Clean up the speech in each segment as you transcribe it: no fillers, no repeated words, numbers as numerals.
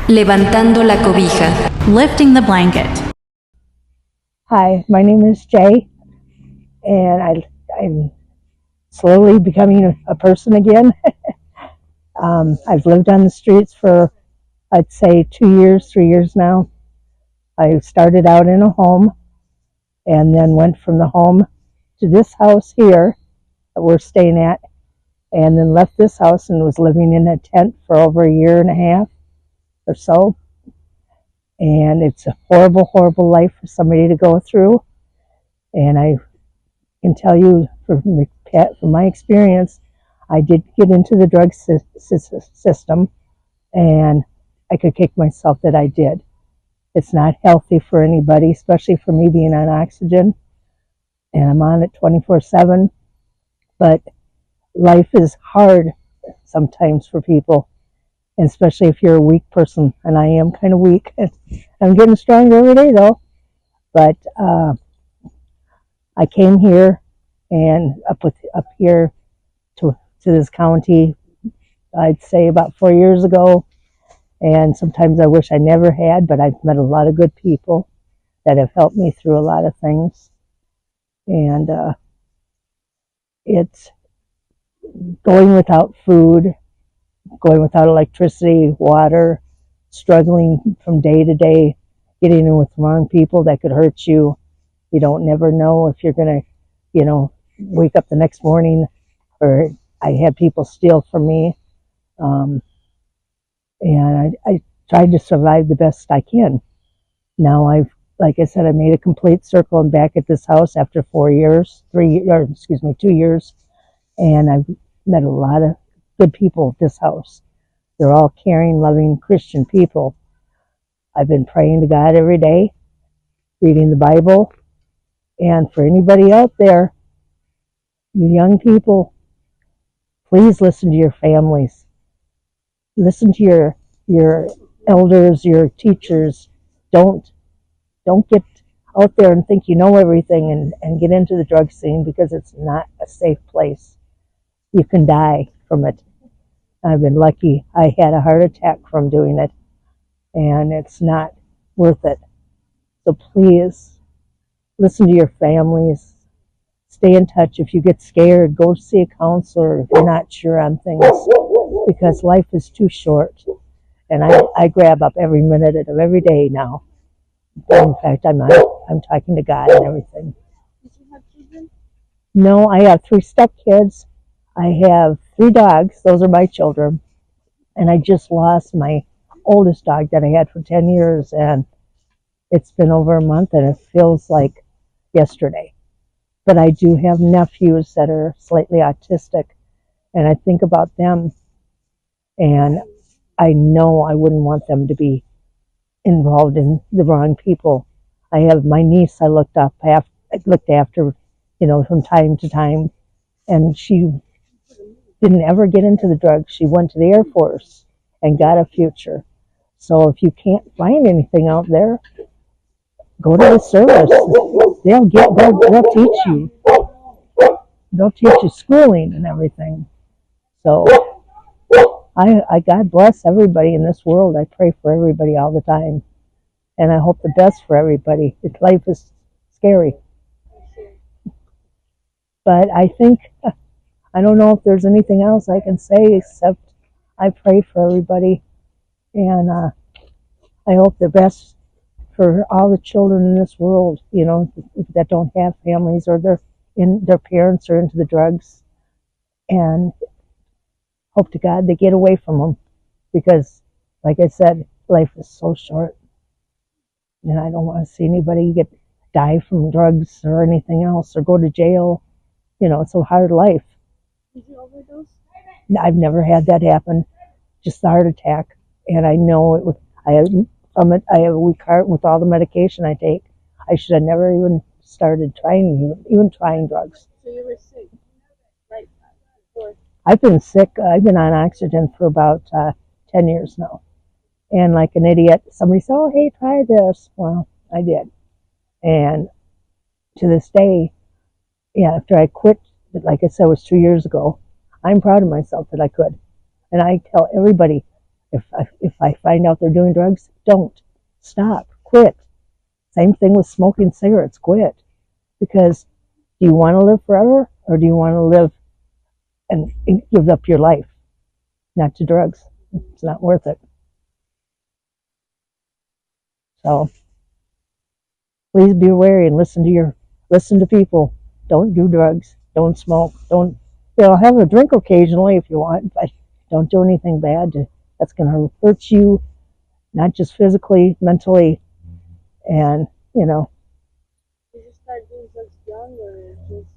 Levantando la cobija. Lifting the blanket. Hi, my name is Jay, and I'm slowly becoming a person again. I've lived on the streets for, I'd say, 2 years, 3 years now. I started out in a home and then went from the home to this house here that we're staying at, and then left this house and was living in a tent for over a year and a half or so. And it's a horrible, horrible life for somebody to go through. And I can tell you from my experience, I did get into the drug system, and I could kick myself that I did. It's not healthy for anybody, especially for me being on oxygen, and I'm on it 24/7. But life is hard sometimes for people, and especially if you're a weak person, and I am kind of weak. I'm getting stronger every day though. But I came here and up here to this county, I'd say about 4 years ago. And sometimes I wish I never had, but I've met a lot of good people that have helped me through a lot of things. And it's going without food, going without electricity, water, struggling from day to day, getting in with the wrong people that could hurt you. You don't never know if you're going to, wake up the next morning. Or I had people steal from me. And I tried to survive the best I can. Now like I said, I made a complete circle and back at this house after 2 years. And I've met a lot of good people at this house. They're all caring, loving Christian people. I've been praying to God every day, reading the Bible. And for anybody out there, you young people, please listen to your families. Listen to your elders, your teachers. Don't get out there and think you know everything and get into the drug scene, because it's not a safe place. You can die from it. I've been lucky. I had a heart attack from doing it, and it's not worth it. So please listen to your families. Stay in touch. If you get scared, go see a counselor if you're not sure on things, because life is too short. And I grab up every minute of every day now. In fact, I'm talking to God and everything. Did you have children? No, I have 3 stepkids. I have 3 dogs. Those are my children. And I just lost my oldest dog that I had for 10 years. And it's been over a month, and it feels like yesterday. But I do have nephews that are slightly autistic, and I think about them, and I know I wouldn't want them to be involved in the wrong people. I have my niece I looked after, from time to time, and she didn't ever get into the drugs. She went to the Air Force and got a future. So if you can't find anything out there, go to the service. They'll teach you. They'll teach you schooling and everything. So I God bless everybody in this world. I pray for everybody all the time, and I hope the best for everybody. Life is scary, but I think I don't know if there's anything else I can say except I pray for everybody, and I hope the best for all the children in this world, that don't have families, or their parents are into the drugs, and hope to God they get away from them, because, like I said, life is so short, and I don't want to see anybody die from drugs or anything else, or go to jail. It's a hard life. Did you overdose? I've never had that happen, just the heart attack, and I know it was. I have a weak heart with all the medication I take. I should have never even started trying drugs. So you were sick, right? I've been sick. I've been on oxygen for about 10 years now. And like an idiot, somebody said, "Oh, hey, try this." Well, I did. And to this day, after I quit, like I said, it was 2 years ago, I'm proud of myself that I could. And I tell everybody, If I find out they're doing drugs, don't. Stop. Quit. Same thing with smoking cigarettes. Quit. Because do you want to live forever, or do you want to live and give up your life? Not to drugs. It's not worth it. So please be wary and listen to people. Don't do drugs. Don't smoke. Don't have a drink occasionally if you want, but don't do anything bad. That's going to hurt you, not just physically, mentally, and Did you start doing drugs young or just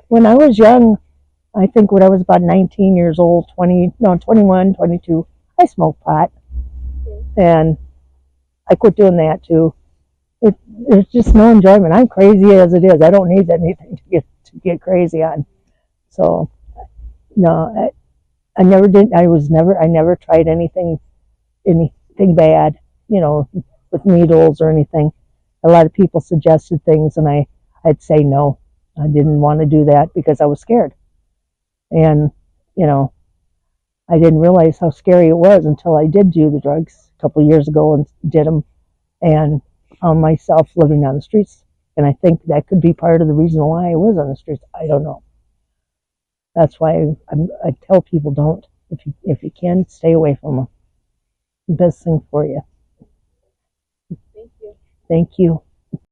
when I was young, I think when I was about 19 years old, 21, 22, I smoked pot, and I quit doing that too. There's just no enjoyment. I'm crazy as it is. I don't need anything to get crazy on. So no, I never did. I never tried anything bad, with needles or anything. A lot of people suggested things, and I'd say no. I didn't want to do that because I was scared, and I didn't realize how scary it was until I did do the drugs a couple of years ago and did them, and found myself living on the streets. And I think that could be part of the reason why I was on the streets. I don't know. That's why I tell people don't. If you can, stay away from them. The best thing for you. Thank you. Thank you.